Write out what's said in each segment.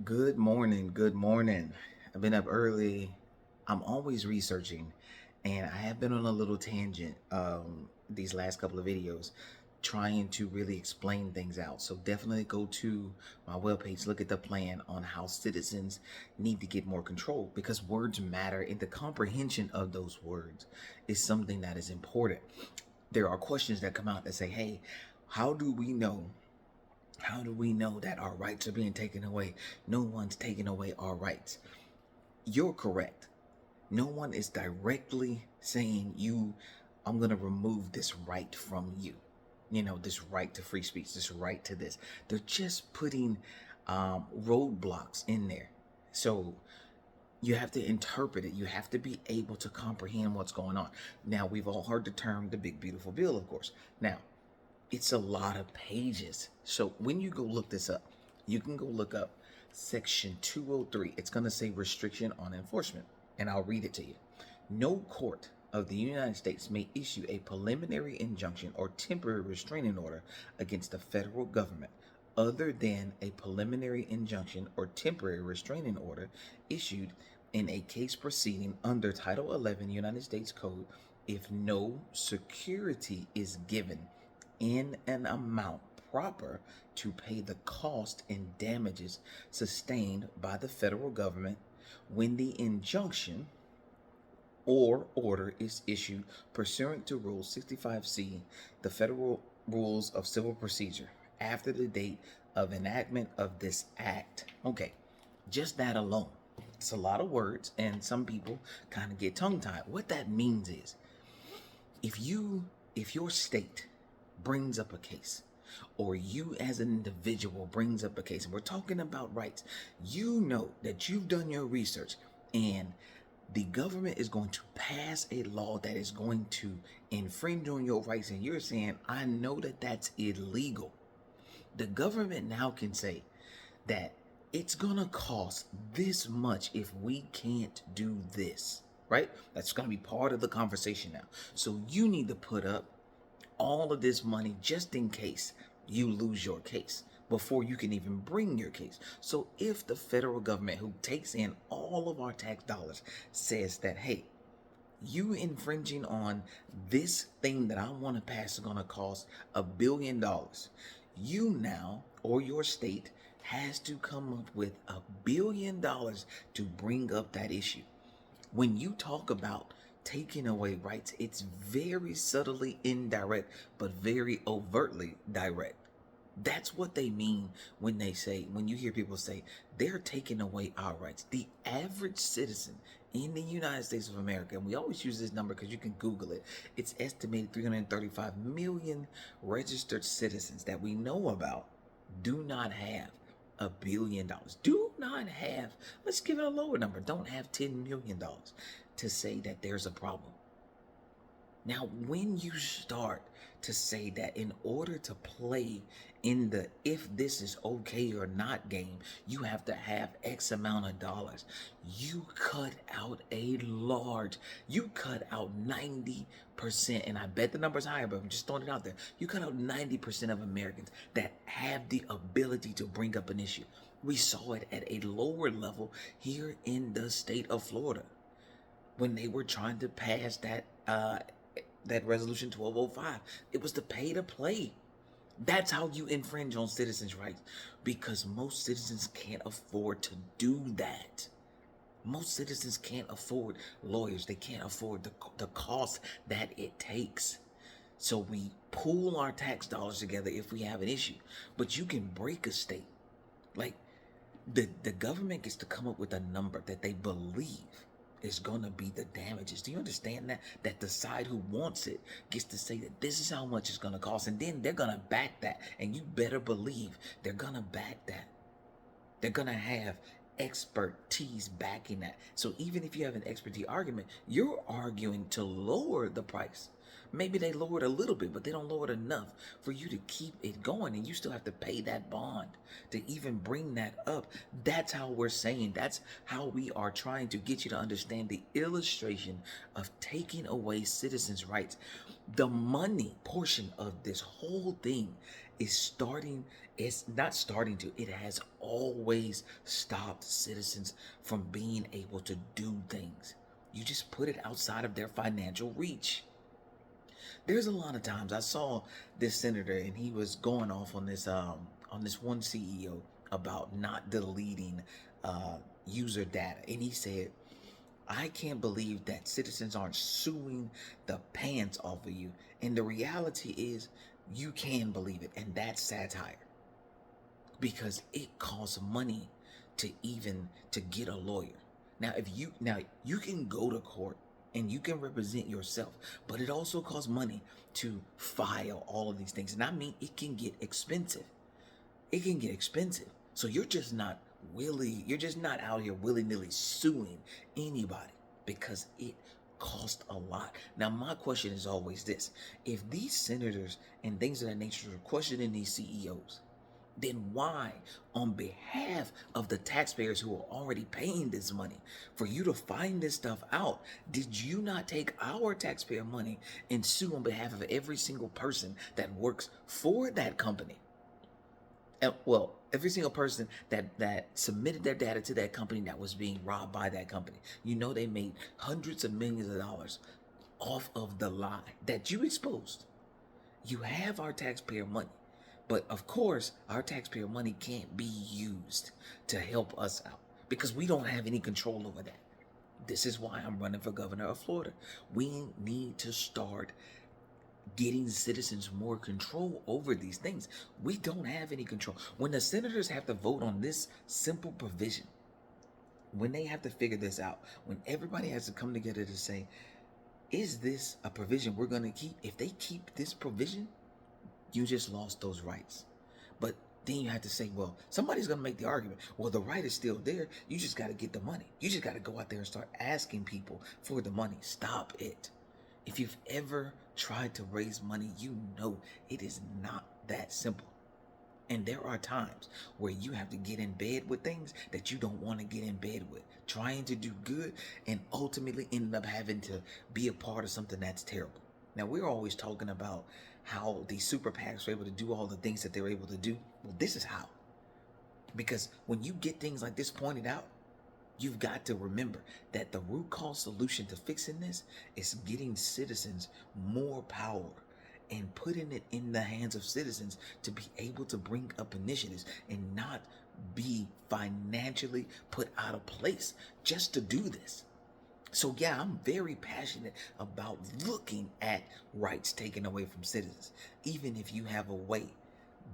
Good morning. Good morning. I've been up early. I'm always researching, and I have been on a little tangent these last couple of videos trying to really explain things out. So definitely go to my webpage, look at the plan on how citizens need to get more control because words matter and the comprehension of those words is something that is important. There are questions that come out that say, hey, how do we know that our rights are being taken away? No one's taking away our rights. You're correct. No one is directly saying I'm going to remove this right from you. This right to free speech, this right to this. They're just putting roadblocks in there. So you have to interpret it. You have to be able to comprehend what's going on. Now, we've all heard the term the big, beautiful bill, of course. Now, it's a lot of pages. So when you go look this up, you can go look up section 203. It's going to say restriction on enforcement, and I'll read it to you. No court of the United States may issue a preliminary injunction or temporary restraining order against the federal government other than a preliminary injunction or temporary restraining order issued in a case proceeding under Title 11 United States Code if no security is given in an amount proper to pay the cost and damages sustained by the federal government when the injunction or order is issued pursuant to Rule 65C, the Federal Rules of Civil Procedure, after the date of enactment of this act. Okay, just that alone. It's a lot of words, and some people kind of get tongue tied. What that means is if your state brings up a case, or you as an individual brings up a case, and we're talking about rights, you know that you've done your research, and the government is going to pass a law that is going to infringe on your rights, and you're saying, I know that that's illegal. The government now can say that it's gonna cost this much if we can't do this, right? That's gonna be part of the conversation now. So you need to put up all of this money just in case you lose your case before you can even bring your case. So if the federal government, who takes in all of our tax dollars, says that, hey, you infringing on this thing that I want to pass is going to cost $1 billion, you now, or your state, has to come up with $1 billion to bring up that issue. When you talk about taking away rights, it's very subtly indirect, but very overtly direct. That's what they mean when you hear people say they're taking away our rights. The average citizen in the United States of America, and we always use this number because you can Google it, it's estimated 335 million registered citizens that we know about do not have $1 billion. Do not have, let's give it a lower number, don't have $10 million to say that there's a problem. Now, when you start to say that in order to play in the if this is okay or not game, you have to have X amount of dollars, you cut out 90%, and I bet the number's higher, but I'm just throwing it out there. You cut out 90% of Americans that have the ability to bring up an issue. We saw it at a lower level here in the state of Florida when they were trying to pass that resolution 1205. It was the pay to play. That's how you infringe on citizens' rights, because most citizens can't afford to do that. Most citizens can't afford lawyers. They can't afford the cost that it takes. So we pool our tax dollars together if we have an issue. But you can break a state. Like, the government gets to come up with a number that they believe is gonna be the damages. Do you understand that? That the side who wants it gets to say that this is how much it's gonna cost, and then they're gonna back that. And you better believe they're gonna back that. They're gonna have expertise backing that. So even if you have an expertise argument, you're arguing to lower the price. Maybe they lower it a little bit, but they don't lower it enough for you to keep it going, and you still have to pay that bond to even bring that up. That's how we're saying, that's how we are trying to get you to understand the illustration of taking away citizens' rights. The money portion of this whole thing is starting, it's not starting to, it has always stopped citizens from being able to do things. You just put it outside of their financial reach. There's a lot of times I saw this senator and he was going off on this one CEO about not deleting user data, and he said, I can't believe that citizens aren't suing the pants off of you. And the reality is, you can believe it, and that's satire, because it costs money to get a lawyer. Now you can go to court and you can represent yourself, but it also costs money to file all of these things. And I mean, it can get expensive. It can get expensive. So you're just not out here willy-nilly suing anybody, because it costs a lot. Now, my question is always this: if these senators and things of that nature are questioning these CEOs, then why, on behalf of the taxpayers who are already paying this money for you to find this stuff out, did you not take our taxpayer money and sue on behalf of every single person that works for that company? Well, every single person that submitted their data to that company that was being robbed by that company. You know, they made hundreds of millions of dollars off of the lie that you exposed. You have our taxpayer money, but of course, our taxpayer money can't be used to help us out, because we don't have any control over that. This is why I'm running for governor of Florida. We need to start getting citizens more control over these things. We don't have any control. When the senators have to vote on this simple provision, when they have to figure this out, when everybody has to come together to say, is this a provision we're going to keep? If they keep this provision, you just lost those rights. But then you have to say, well, somebody's going to make the argument, well, the right is still there. You just got to get the money. You just got to go out there and start asking people for the money. Stop it. If you've ever tried to raise money, you know it is not that simple. And there are times where you have to get in bed with things that you don't want to get in bed with, trying to do good and ultimately ending up having to be a part of something that's terrible. Now, we're always talking about how these super PACs are able to do all the things that they're able to do. Well, this is how. Because when you get things like this pointed out, you've got to remember that the root cause solution to fixing this is getting citizens more power and putting it in the hands of citizens to be able to bring up initiatives and not be financially put out of place just to do this. So yeah, I'm very passionate about looking at rights taken away from citizens, even if you have a way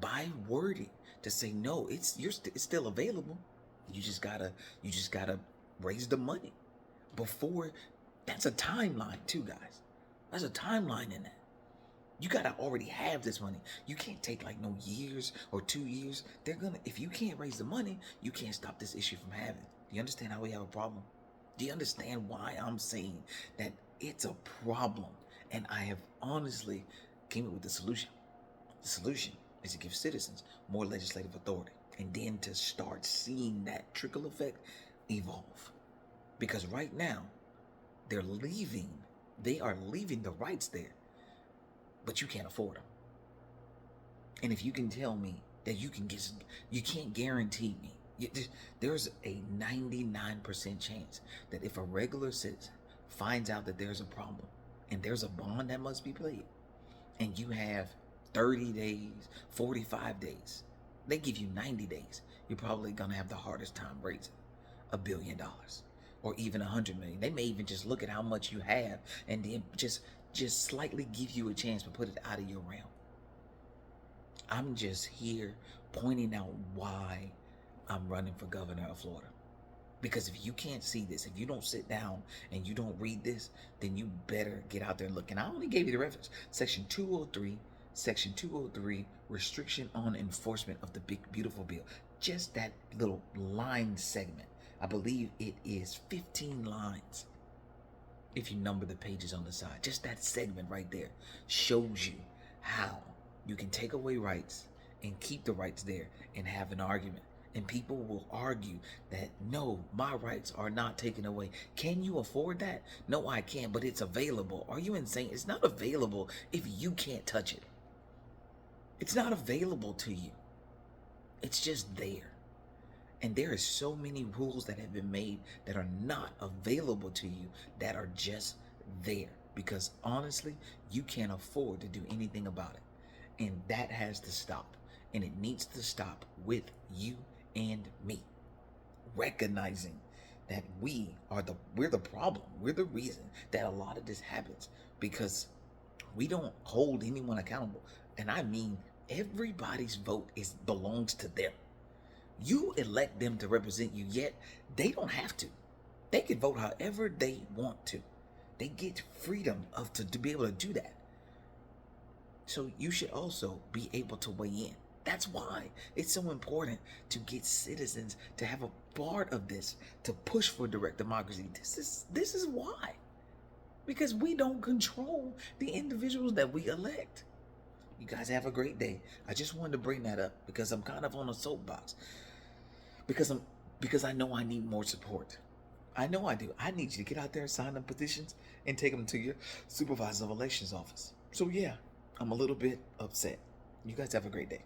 by wording to say, no, it's still available. You just gotta raise the money before. That's a timeline too, guys. There's a timeline in that. You gotta already have this money. You can't take like no years or 2 years. If you can't raise the money, you can't stop this issue from happening. Do you understand how we have a problem? Do you understand why I'm saying that it's a problem? And I have honestly came up with the solution. The solution is to give citizens more legislative authority, and then to start seeing that trickle effect evolve. Because right now, they are leaving the rights there, but you can't afford them. And if you can tell me that you can't guarantee me, there's a 99% chance that if a regular citizen finds out that there's a problem and there's a bond that must be paid, and you have 30 days, 45 days, they give you 90 days, you're probably going to have the hardest time raising $1 billion or even 100 million. They may even just look at how much you have and then just slightly give you a chance to put it out of your realm. I'm just here pointing out why I'm running for governor of Florida. Because if you can't see this, if you don't sit down and you don't read this, then you better get out there and look. And I only gave you the reference. Section 203, restriction on enforcement of the big, beautiful bill. Just that little line segment. I believe it is 15 lines. If you number the pages on the side, just that segment right there shows you how you can take away rights and keep the rights there and have an argument. And people will argue that, no, my rights are not taken away. Can you afford that? No, I can't, but it's available. Are you insane? It's not available if you can't touch it. It's not available to you. It's just there. And there are so many rules that have been made that are not available to you, that are just there. Because honestly, you can't afford to do anything about it. And that has to stop. And it needs to stop with you and me. Recognizing that we're the problem. We're the reason that a lot of this happens, because we don't hold anyone accountable. And I mean, everybody's vote belongs to them. You elect them to represent you, yet they don't have to. They can vote however they want to. They get freedom to be able to do that. So you should also be able to weigh in. That's why it's so important to get citizens to have a part of this, to push for direct democracy. This is why. Because we don't control the individuals that we elect. You guys have a great day. I just wanted to bring that up because I'm kind of on a soapbox. Because I know I need more support. I know I do. I need you to get out there and sign them petitions and take them to your supervisor of elections office. So yeah, I'm a little bit upset. You guys have a great day.